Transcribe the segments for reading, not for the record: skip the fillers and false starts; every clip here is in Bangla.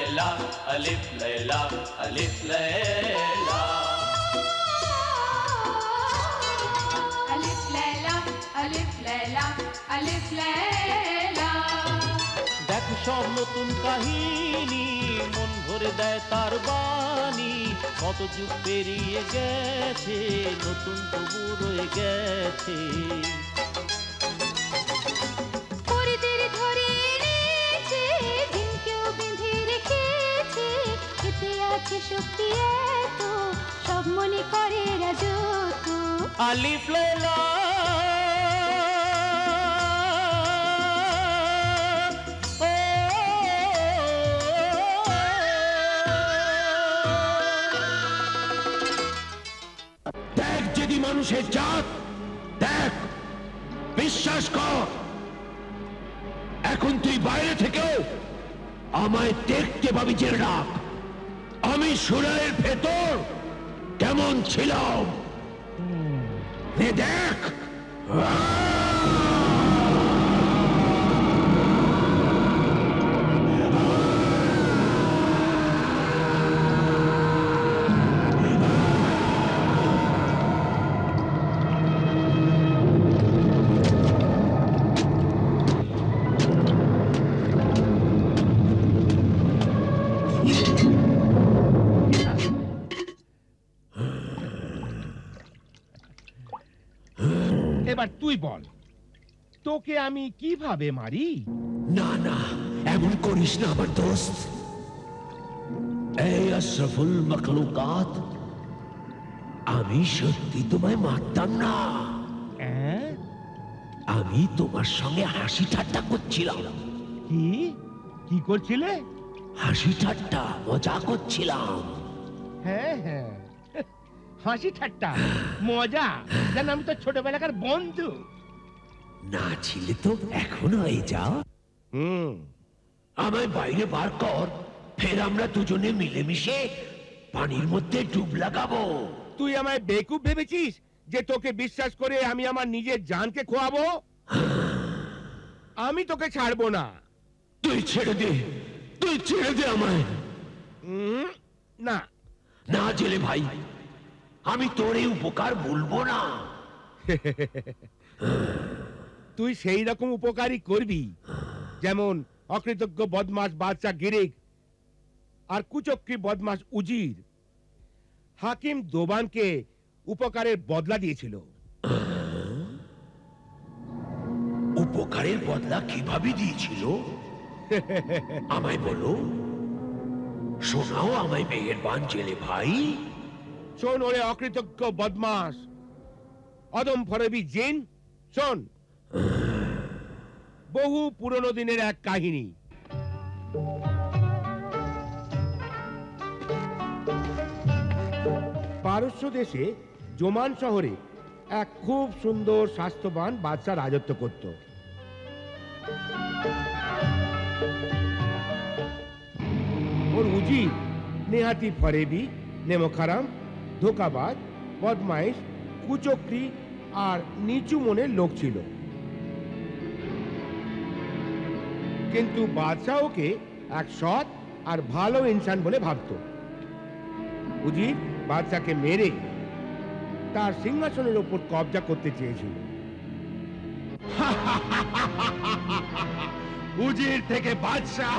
लैला अलिफ लैला अलिफ लैला अलिफ लैला अलिफ लैला अलिफ लैला। देख सब नतून काहिनी मन भरे देय तार बानी कत जुग पेरिये गेछे नतून तबु रये गेछे পরিদের ধরে এনেছে দিনকেও বেঁধে রেখেছে এতে আছে শক্তি এত সব মনে করে রাজত্ব। আলিফ লাইলা দেখ যদি মানুষের জাত দেখ বিশ্বাস কর এখন তুই বাইরে থেকেও আমায় দেখতে পাবি যে রাখ আমি সুরায়ের ভেতর কেমন ছিলাম দেখ এবার তুই বল তোকে আমি কিভাবে মারি? না না এমন করিস না আমার দোস্ত এই আশরাফুল মখলুকাত আমি সত্যি তোমায় মারতাম না আমি তোমার সঙ্গে হাসি ঠাট্টা করছিলাম। কি কি করছিলে? হাসি ঠাট্টা মজা করছিলাম। হ্যাঁ হ্যাঁ হাসি ঠাট্টা মজা যেন আমি তো ছোটবেলাকার বন্ধু না ছিলে তো এখনো হয়ে যাও। আমায় বাইরে বার কর ফের আমরা দুজনে মিলেমিশে পানির মধ্যে ডুব লাগাবো। তুই আমায় বেকুব ভেবেছিস যে তোকে বিশ্বাস করে আমি আমার নিজের জানকে খোয়াবো? আমি তোকে ছাড়বো না। তুই ছেড়ে দে আমায়। না না জেলে ভাই আমি তোর এই উপকার ভুলবো না। তুই সেই রকম উপকারই করবি যেমন অকৃতজ্ঞ বদমাশ বাদশা গিরিক আর কুচক্রী বদমাশ উজির হাকিম দোবানকে উপকারের বদলা দিয়েছিল। উপকারের বদলা কিভাবে দিয়েছিল আমায় বলো শোনাও আমায় মেহেরবান জেলে ভাই। শোন ওরে অকৃতজ্ঞ বদমাশ অদম ফরবি জিন শোন বহু পুরনো দিনের এক কাহিনী। পারস্য দেশে জোমান শহরে এক খুব সুন্দর স্বাস্থ্যবান বাদশা রাজত্ব করত। ওর উজির নেহাতি ফরেবি নেমখারাম ধোকাবাজ বদমাইশ কুচক্রী আর নিচু মনের লোক ছিল কিন্তু বাদশাহ ওকে এক সৎ আর ভালো ইনসান বলে ভাবত। উজির বাদশাকে মেরে তার সিংহাসনের উপর কবজা করতে চেয়েছিল। উজির থেকে বাদশা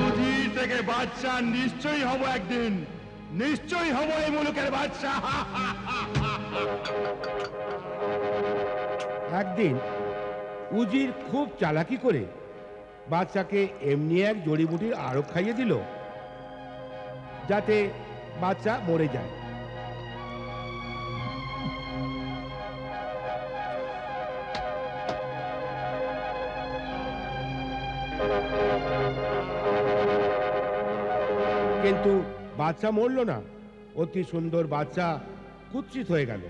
উজির থেকে বাদশা নিশ্চয়ই হব একদিন নিশ্চয়ই হব এই মুলুকের বাদশা। একদিন উজির খুব চালাকি করে বাদশাকে এমনি এক জড়িবুটির আরোপ খাইয়ে দিল যাতে বাদশা মরে যায়। কিন্তু বাদশা মরল না। অতি সুন্দর বাদশা কুৎসিত হয়ে গেল।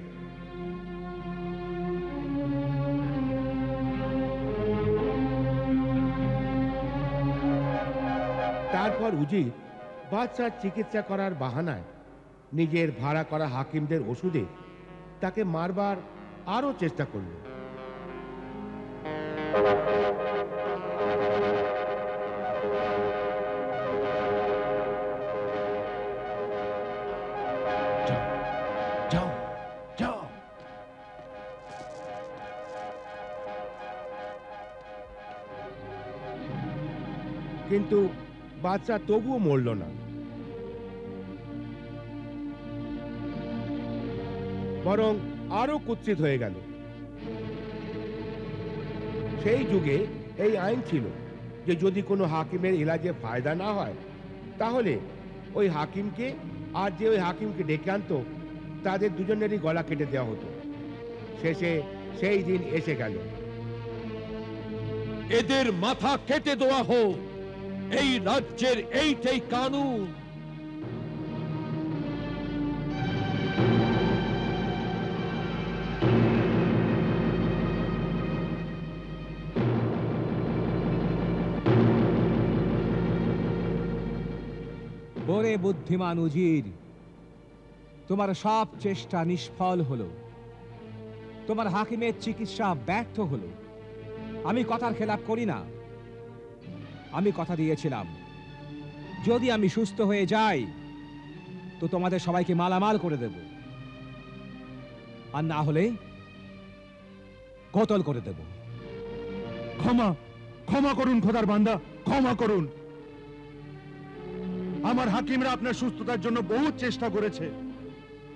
তারপর উজির বাদশার চিকিৎসা করার বাহানায় নিজের ভাড়া করা হাকিমদের ওষুধে তাকে মারবার আরো চেষ্টা করল। যাও যাও। কিন্তু বাদশা তবুও মরল না, বরং আরো কুৎসিত হয়ে গেল। সেই যুগে এই আইন ছিল যে যদি কোনো হাকিমের ইলাজে ফায়দা না হয় তাহলে ওই হাকিমকে আর যে ওই হাকিমকে ডেকে আনতো তাদের দুজনেরই গলা কেটে দেওয়া হতো। শেষে সেই দিন এসে গেল। এদের মাথা কেটে দেওয়া হোক, এই রাজ্যের এইটাই কানুন। ওরে বুদ্ধিমান উজির, তোমার সব চেষ্টা নিষ্ফল হলো, তোমার হাকিমের চিকিৎসা ব্যর্থ হলো। আমি কথার খেলাপ করি না, আমি কথা দিয়েছিলাম যদি আমি সুস্থ হয়ে যাই তো তোমাদের সবাইকে মালামাল করে দেব, আর না হলে কতল করে দেব। ক্ষমা ক্ষমা করুন খোদার বান্দা, ক্ষমা করুন। আমার হাকিমরা আপনার সুস্থতার জন্য বহু চেষ্টা করেছে।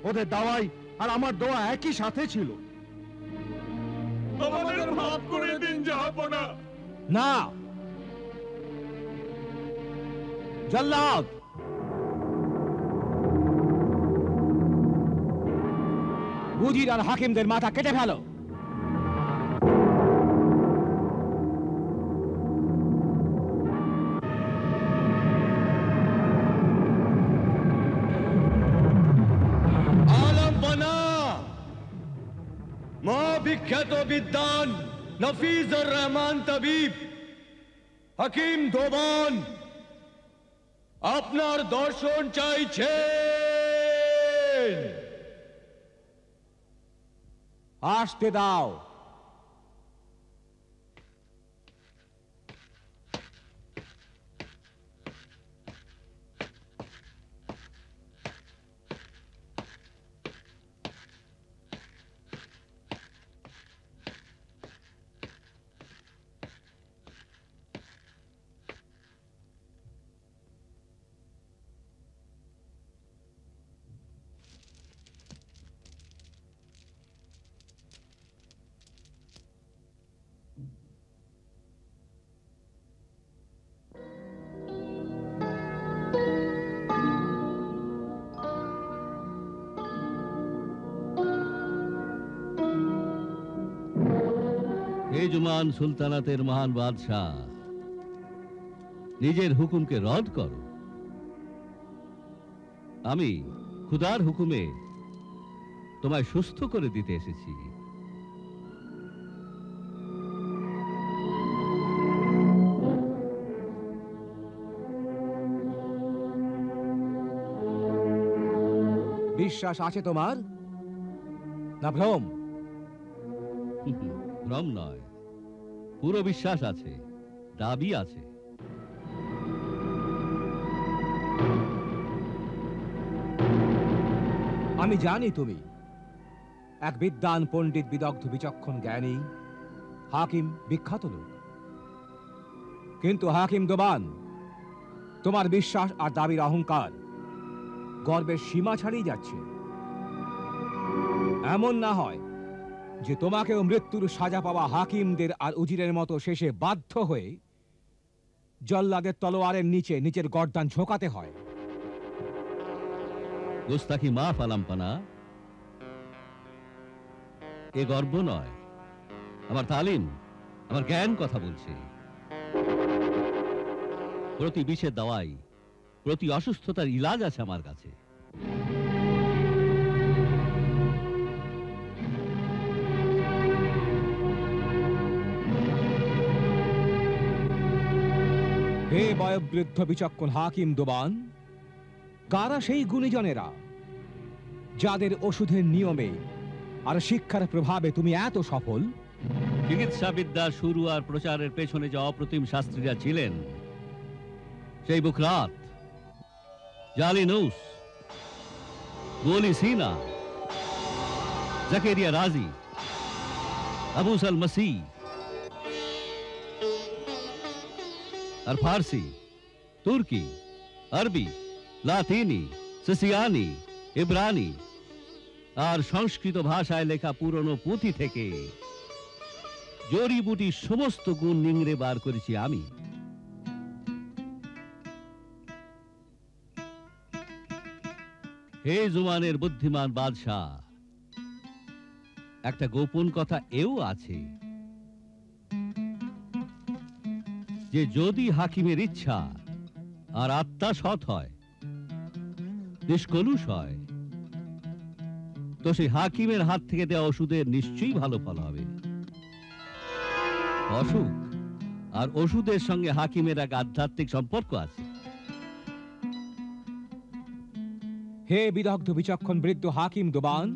ওদের দাওয়াই আর আমার দোয়া একই সাথে ছিল। আমাদের মাফ করে দিন জাহাপনা। না জল্লাদ, উজির আর হাকিমদের মাথা কেটে ফেলো। বিখ্যাত বিদ্বান নফিজুর রহমান তাবিব হাকিম দোবান আপনার দর্শন চাইছেন। আসতে দাও। জুমান সুলতানাতের মহান বাদশাহ, নিজের হুকুমকে রদ করো। আমি খুদার হুকুমে তোমায় সুস্থ করে দিতে এসেছি। বিশ্বাস আছে তোমার না ভ্রম? ভ্রম নয়, পুরো বিশ্বাস আছে, দাবি আছে। আমি জানি তুমি এক বিদ্বান পণ্ডিত, বিদগ্ধ, বিচক্ষণ, জ্ঞানী হাকিম, বিখ্যাত লোক। কিন্তু হাকিম দোবান, তোমার বিশ্বাস আর দাবির অহংকার গর্বের সীমা ছাড়িয়ে যাচ্ছে। এমন না হয় যে তোমাকেও মৃত্যুর সাজা পাওয়া হাকিমদের আর উজিরের মতো শেষে বাধ্য হয়ে জল্লাদের তলোয়ারের নিচে নিজের গর্দান ঝোঁকাতে হয়। গোস্তাখি মাফ আলাম্পানা, এ গর্ব নয়, আমার তালিম, আমার জ্ঞান কথা বলছে। প্রতি বিষের দাওয়াই, প্রতি অসুস্থতার ইলাজ আছে আমার কাছে। হে বয়োবৃদ্ধ বিচক্ষণ হাকিম দোবান, কারা সেই গুণীজনেরা যাদের ওষুধের নিয়মে আর শিক্ষার প্রভাবে তুমি এত সফল? চিকিৎসা বিদ্যার শুরু আর প্রচারের পেছনে যে অপ্রতিম শাস্ত্রীরা ছিলেন, সেই বুকরাত, জালিনুস, গোলি সিনা, জাকেরিয়া রাজি, আবু সাল মসি আর ফার্সি, তুর্কি, আরবি, লাতিনি, সিসিয়ানি, ইব্রানি আর সংস্কৃত ভাষায় লেখা পুরনো পুঁথি থেকে জড়িবুটি সমস্ত গুণ নিংড়ে বার করেছি আমি। হে জুমানের বুদ্ধিমান বাদশাহ, একটা গোপন কথা এও আছে যে যদি হাকিমের ইচ্ছা আর আত্মা সৎ হয়, নিষ্কলুষ হয়, তো সেই হাকিমের হাত থেকে দেওয়া ওষুধের নিশ্চয়ই ভালো ফল হবে। অসুখ আর ওষুধের সঙ্গে হাকিমের এক আধ্যাত্মিক সম্পর্ক আছে। হে বিদগ্ধ বিচক্ষণ বৃদ্ধ হাকিম দোবান,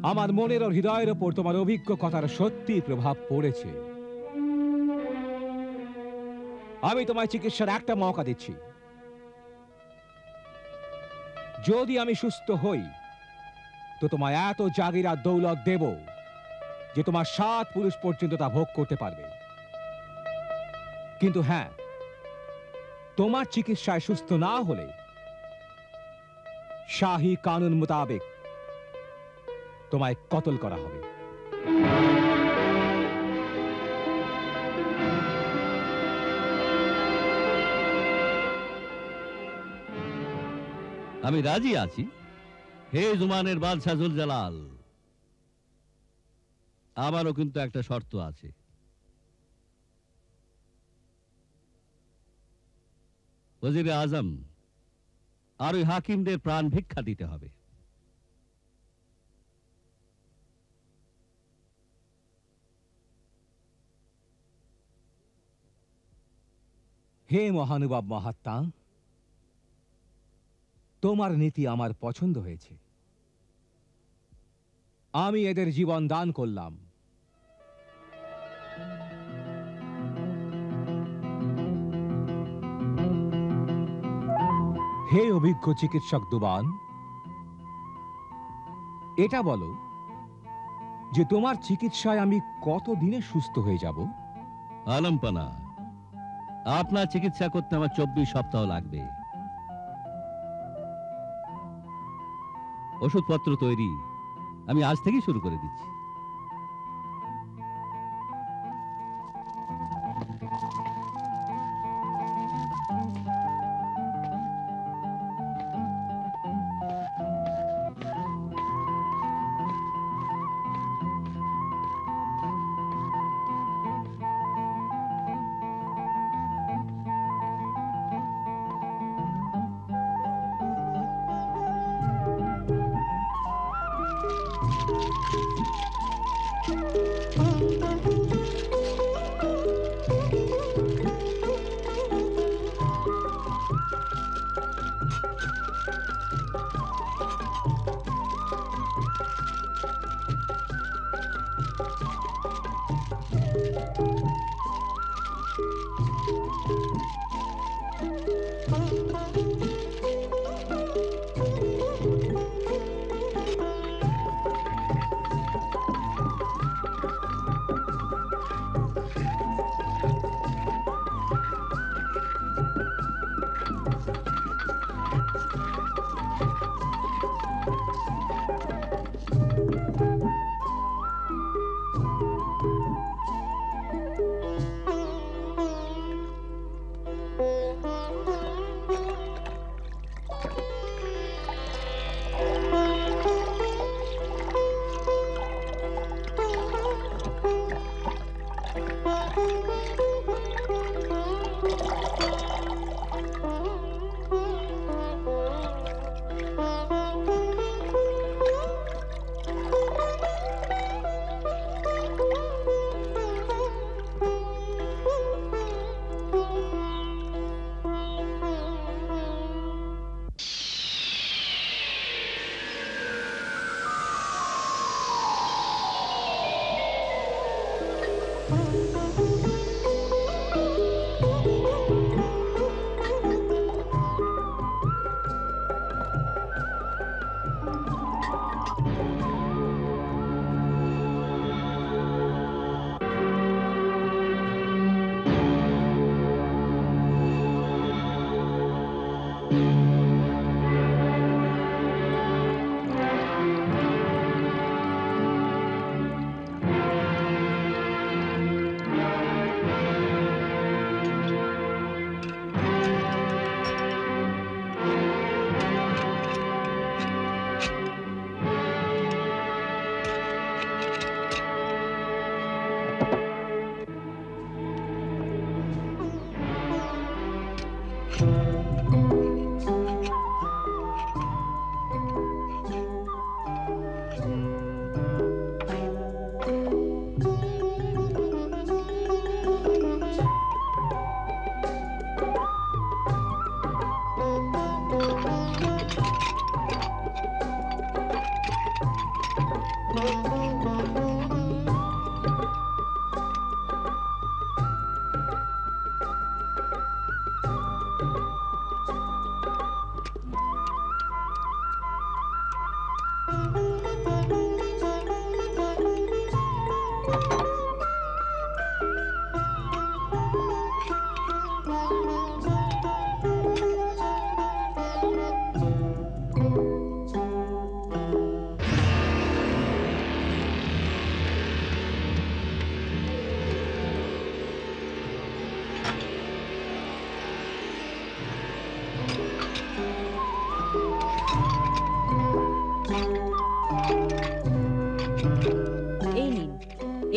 আমার মনের ও হৃদয়ের ওপর তোমার অভিজ্ঞ কথার সত্যি প্রভাব পড়েছে। আমি তোমায় চিকিৎসার একটা মৌকা দিচ্ছি। যদি আমি সুস্থ হই তো তোমায় এত জাগির আর দৌলত দেব যে তোমার 7 পুরুষ পর্যন্ত তা ভোগ করতে পারবে। কিন্তু হ্যাঁ, তোমার চিকিৎসায় সুস্থ না হলে শাহী কানুন মোতাবেক তোমায় কতল করা হবে। আমি রাজি আছি। হে জুমানের বাদশাহ জুলজালাল, আমারও কিন্তু একটা শর্ত আছে। ওজিরে আজম আর ওই হাকিমদের প্রাণ ভিক্ষা দিতে হবে। হে মহানুভব মহাত্মা, তোমার নীতি আমার পছন্দ হয়েছে। আমি এদের জীবন দান করলাম। হে অভিজ্ঞ চিকিৎসক দুবান, এটা বলো যে তোমার চিকিৎসায় আমি কত দিনে সুস্থ হয়ে যাব? আলমপানা, আপনার চিকিৎসা করতে আমার 24 সপ্তাহ লাগবে। ওষুধপত্র তৈরি আমি আজ থেকেই শুরু করে দিচ্ছি।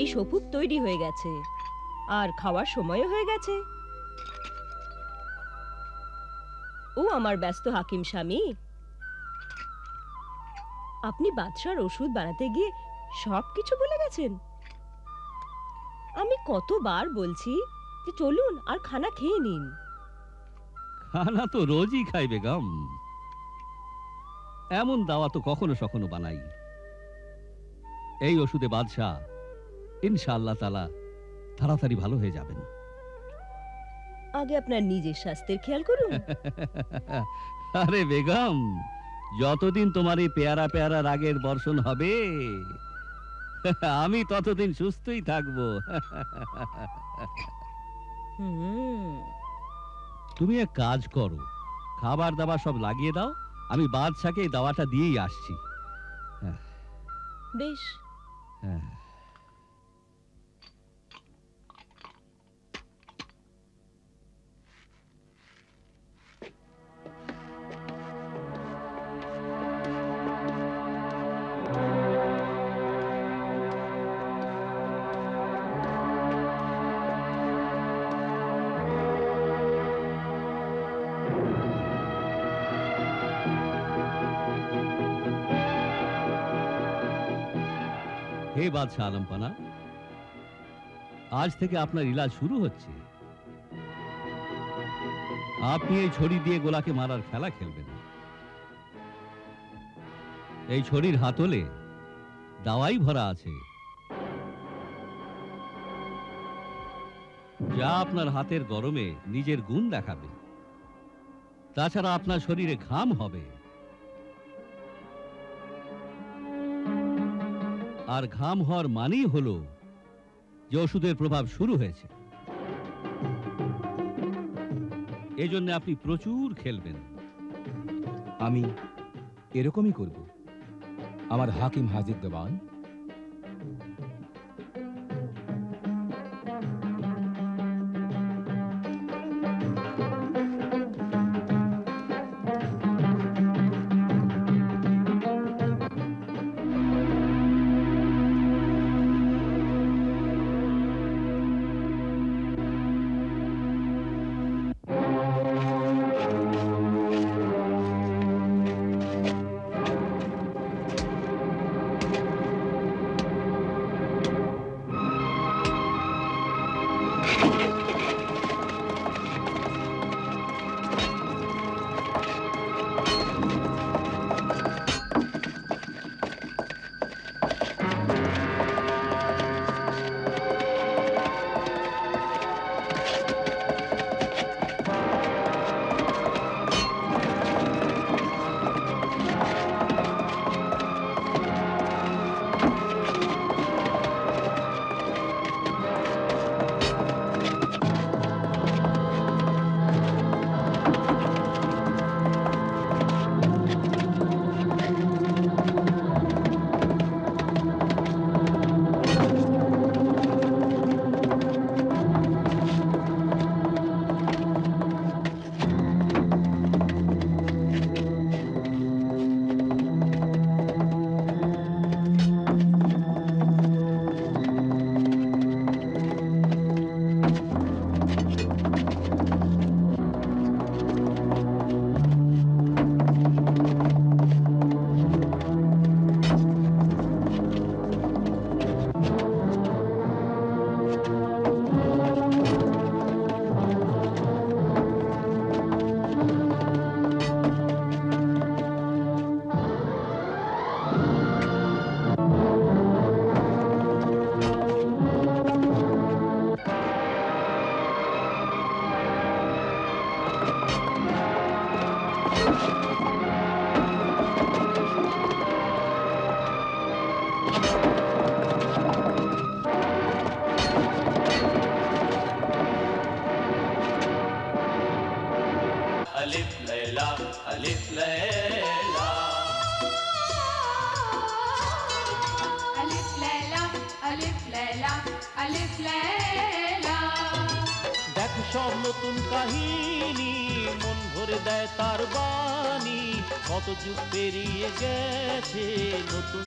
এই সপুর তৈরি হয়ে গেছে, আর খাওয়ার সময়ও হয়ে গেছে। ও আমার ব্যস্ত হাকিম স্বামী, আপনি বাদশার ওষুধ বানাতে গিয়ে সবকিছু বলে গেছেন। আমি কতবার বলছি যে চলুন আর খানা খেয়ে নিন। খানা তো রোজই খাই বেগম, এমন দাওয়া তো কখনো সখনো বানাই। এই ওষুধে বাদশাহ ইনশাআল্লাহ তাআলা তাড়াতাড়ি ভালো হয়ে যাবেন। আগে আপনার নিজের স্বাস্থ্যের খেয়াল করুন। আরে বেগম, যতদিন তোমার এই পেয়ারা পেয়ারা রাগের বর্ষণ হবে আমি ততদিন সুস্থই থাকবো। তুমি এক কাজ করো, খাবার দাবার সব লাগিয়ে দাও, আমি বাদশাকে এই দাওয়াটা দিয়েই আসছি। বেশ। হে বাদশাহ আলমপানা, আজ থেকে আপনার ইলাজ শুরু হচ্ছে। আপনি এই ছড়ি দিয়ে গোলাকে মারার খেলা খেলবেন। এই ছড়ির হাতলে দাওয়াই ভরা আছে, যা আপনার হাতের গরমে নিজের গুণ দেখাবে। তাছাড়া আপনার শরীরে ঘাম হবে, আর ঘাম হওয়ার মানেই হলো যে ওষুধের প্রভাব শুরু হয়েছে। এজন্য আপনি প্রচুর খেলবেন। আমি এরকমই করব। আমার হাকিম হাজির দেওয়ান। अलिफ लैला अलिफ लैला अलिफ लैला अलिफ लैला अलिफ लैला। দেখো সব নতুন কাহিনী, মন ভরে দেয় তার বাণী, কত যুগ পেরিয়ে গেছে নতুন